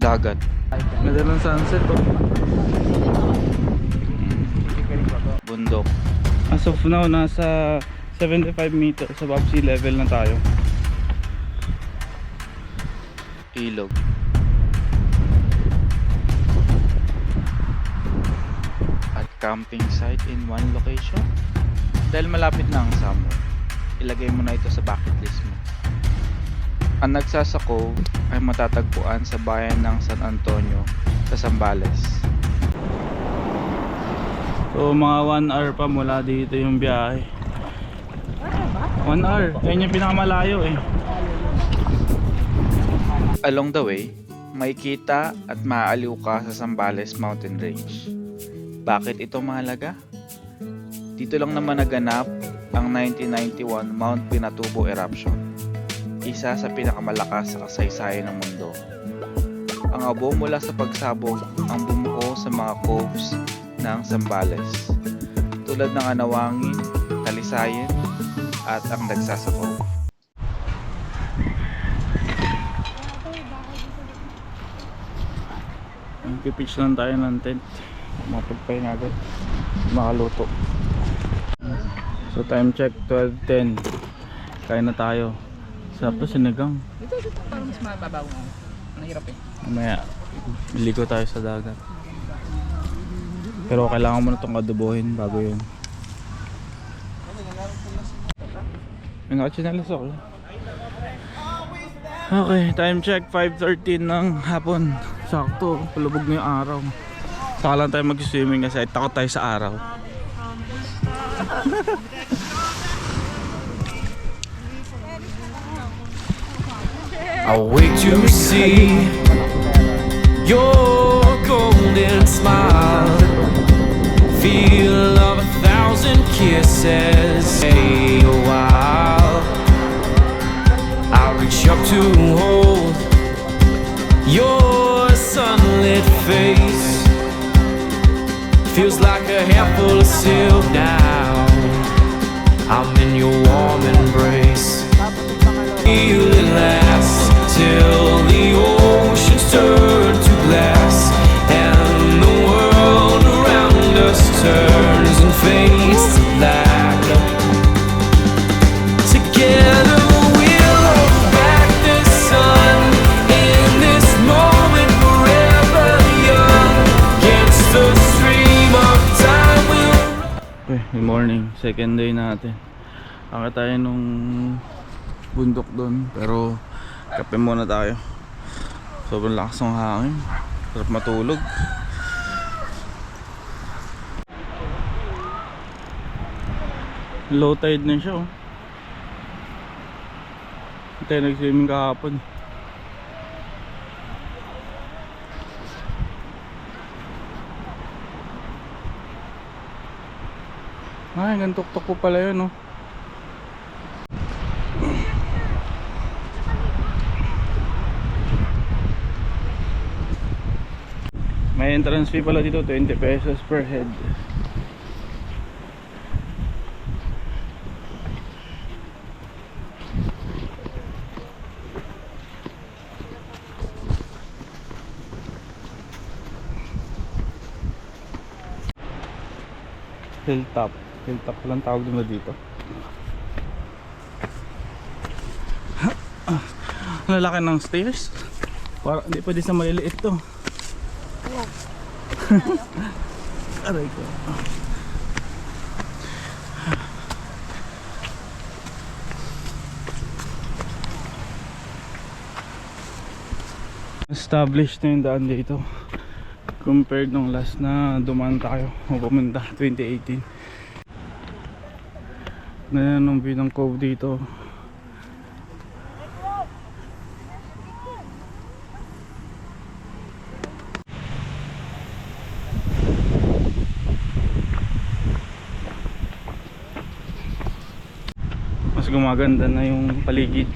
Dagat. Ganda ng sunset oh. Bundok. As of now, nasa 75 meters above sea level na tayo. Ilog. At camping site in one location. Dahil malapit na ang summer, ilagay mo na ito sa bucket list mo. Ang Nagsasa Cove ay matatagpuan sa bayan ng San Antonio sa Zambales. So mga 1 hour pa mula dito yung biyahe. 1 hour, ayun yung pinakamalayo eh. Along the way, makikita at maaaliw ka sa Zambales Mountain Range. Bakit ito mahalaga? Dito lang naman naganap ang 1991 Mount Pinatubo eruption, isa sa pinakamalakas sa kasaysayan ng mundo. Ang abo mula sa pagsabog ang bumuo sa mga coves ng Zambales, tulad ng Anawangin, Talisayin, at ang Nagsasa Cove. Nagpipitch lang tayo ng tent, mapagpahinga agad, makaluto. So time check 12:10, kain na tayo. Sarap to sinigang. Dito parang mas mababaw nga. Nahirap eh. Mamaya ligo tayo sa dagat, pero kailangan mo na itong adobohin bago yun. May nakachinelas ako. Okay, time check 5:13 ng hapon. Sakto, palubog na yung araw. Saka lang tayo mag-swimming kasi takot tayo sa araw. I wait to see your golden smile, feel of 1,000 kisses. Stay a while, I reach up to hold your sunlit face. Feels like a handful of silk now. I'm in your warm embrace. Feel it last till the oceans turn to glass and the world around us turns and fades to black. Together we'll hold back the sun in this moment, forever young. Against the stream of time we'll... Okay, good morning. Second day natin. Akit tayo nung bundok doon, pero kape muna tayo. Sobrang lakas ng hangin, sarap matulog. Low tide na siya oh. Hindi tayo nag-swimming kahapon. Ay, gantok-tok po pala yun oh. May entrance fee pala dito, 20 pesos per head. Hilltop. Hilltop lang tawag nila dito. Ang lalaki ng stairs. Parang hindi pwede sa maliliit to. Aray ko. Established na yung daan dito compared nung last na dumaan tayo o pumunta 2018. Ganyan ang view ng cove dito. Mas gumaganda na yung paligid.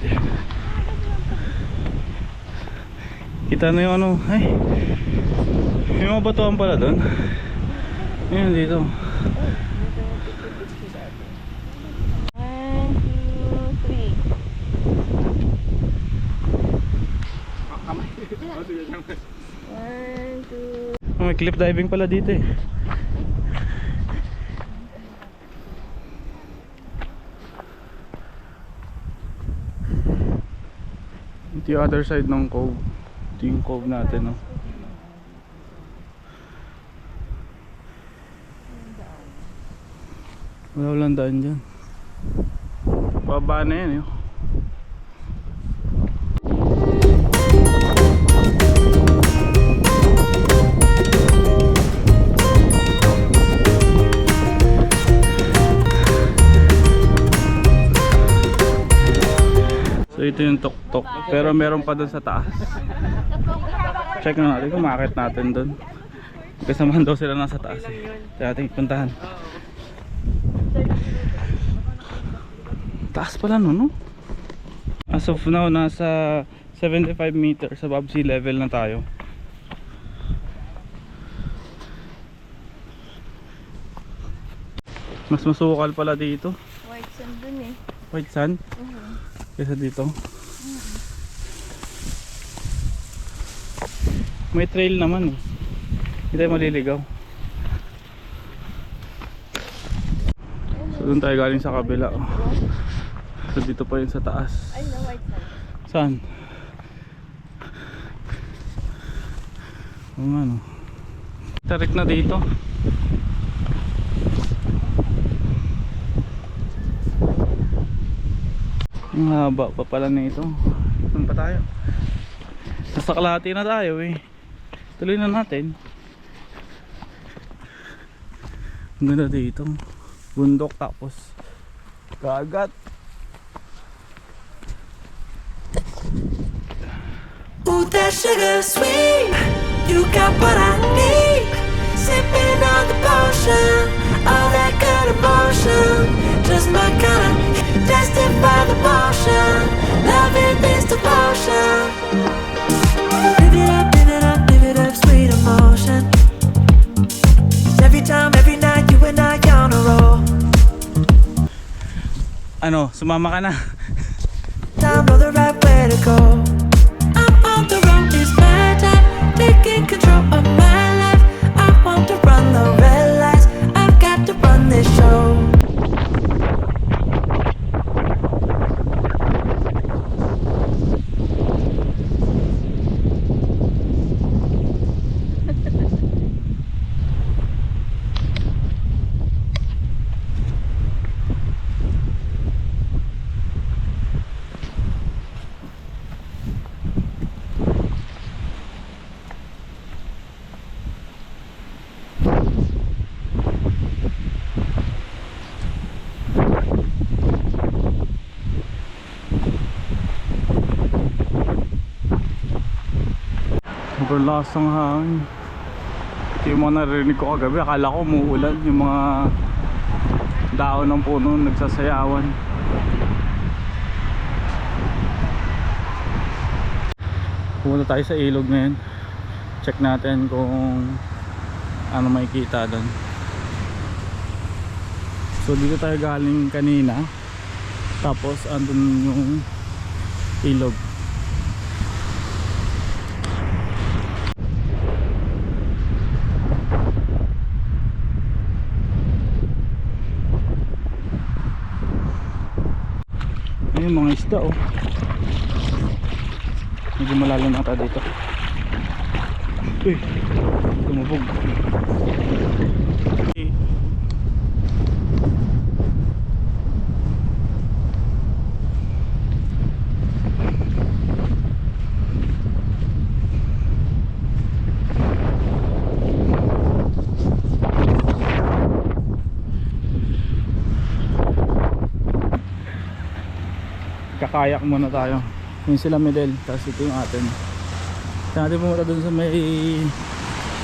Kita na yung ano, ay may mga batuan pala doon. Ayun dito. 1, 2, 3. Oh, may cliff diving pala dito eh. Ito yung other side ng cove. Ito yung cove natin, no? Walang daan dyan. Baba na yan, yun. So ito yung tuktok, pero meron pa doon sa taas. Check na natin kung makakit natin doon. Kasamahan daw sila nasa taas eh. Kaya natin puntahan. Taas pala no? As of now, nasa 75 meters above sea level na tayo. Mas masukal pala dito. White sand dun eh. White sand? Kaysa dito. May trail naman eh. Hindi tayo maliligaw. So doon tayo galing sa kabila. So dito pa yun sa taas. Ay, na white sand. Saan? Oo nga no. Tarik na dito. Ang haba pa pala na ito. Saan pa tayo? Nasa kalahati na tayo eh. Tuloy na natin. Ang ganda dito. Bundok tapos kagat. Ooh, that sugar sweet. You got what I need. Sipping on the potion. All that good emotion. Just my kind. Tested by the motion. Loving this devotion. Live it up, live it up, live it up, sweet emotion. Every time, every night, you and I on a roll. Ano, sumama ka na. I know the right way to go. I'm on the road, it's my time. Taking control of my life. I want to run the red lights. I've got to run this show. Sobrang lakas ng hangin. Ito yung mga narinig ko kagabi. Akala ko umuulan. Yung mga daon ng puno nagsasayawan. Pumunta tayo sa ilog ngayon. Check natin kung ano makikita doon. So dito tayo galing kanina. Tapos andun yung ilog. Ayun mga isda oh. Medyo malalim ata dito. Uy, tumubog. Kakayak muna tayo. Yun sila Medel, tapos ito yung atin. Saan natin pumunta dun sa may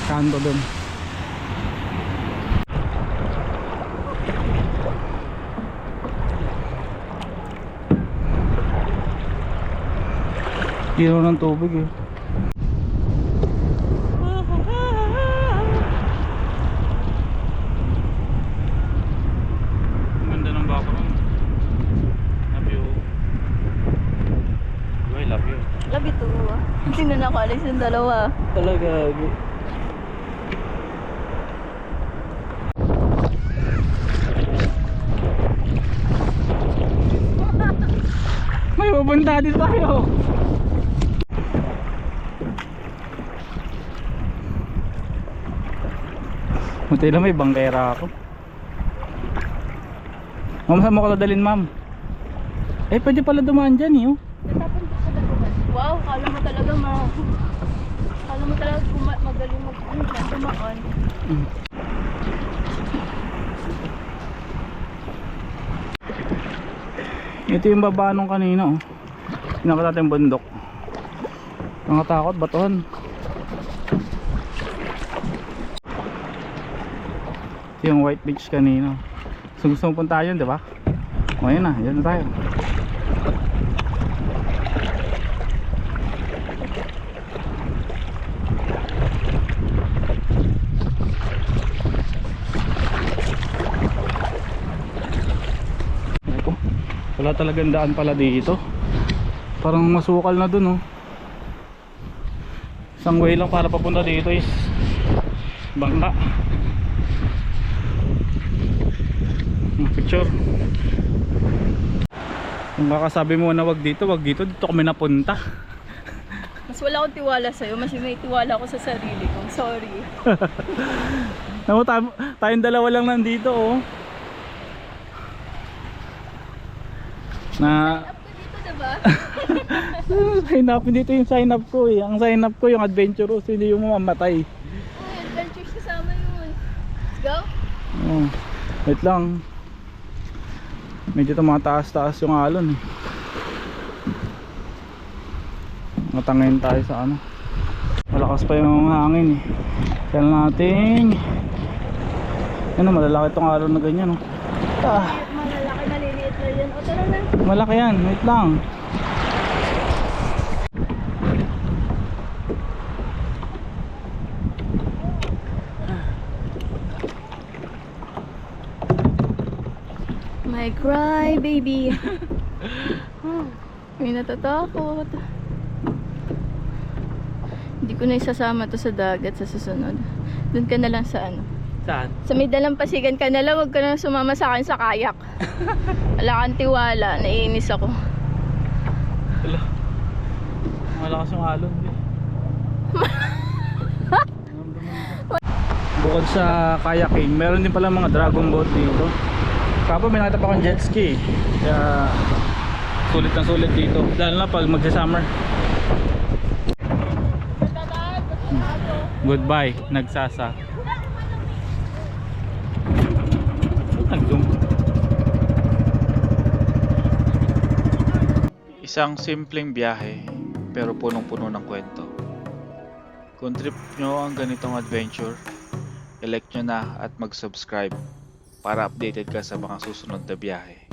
kanto dun. Ginaw ng tubig eh. Ang ganda ng background. Love you. I love you. Love you too. Hindi na ako alis guys, yung dalawa. Talaga. May pupunta din tayo. Buti lang may bangkera ako. Ma'am, saan mo ko dadalhin, ma'am? Eh, pwede pala dumaan dyan eh, oh. Wow, kala mo talaga magaling dumaan. Ito yung baba nung kanina, oh. Pinakita natin yung bundok. Nakatakot, batuhan. Ito yung White Beach kanina. So gusto mong punta yun, di ba? O yun na, yun na tayo. Eko, wala talagang daan pala dito. Parang masukal na dun, oh. Isang way lang para papunta dito is bangka. Picture. Kung kakasabi mo na wag dito dito kami napunta. Mas wala akong tiwala sa'yo, mas may tiwala ako sa sarili ko. Sorry. Namu, tayong dalawa lang nandito, oh. Na Dito, diba? sign up, dito yung sign up ko eh. Ang sign up ko yung adventurous, hindi yung mamamatay. Uy, adventures kasama yun. Let's go. Oh, wait lang. Medyo tumataas-taas yung alon eh. Matangayin tayo sa ano. Malakas pa yung hangin eh. Kaya natin. Ano, malalaki itong alon na ganyan, oh. Malalaki, maliliit na yan. O, tara na. Malaki yan, wait lang. My cry, baby. May natatakot. Hindi ko na isasama to sa dagat sa susunod. Doon ka na lang sa ano. Saan? Sa may dalampasigan ka na lang, huwag ka na sumama sa akin sa kayak. Wala kang tiwala, naiinis ako. Wala. Malakas yung alon eh. Bukod sa kayaking, meron din pala mga dragon boat dito. Kapag may nakita pa akong jet ski, kaya sulit na sulit dito. Lalo na pag magsa-summer. Goodbye, nagsasa. Nag-zoom. Isang simpleng biyahe pero punong-puno ng kwento. Kung trip nyo ang ganitong adventure, i-like nyo na at mag-subscribe para updated ka sa mga susunod na biyahe.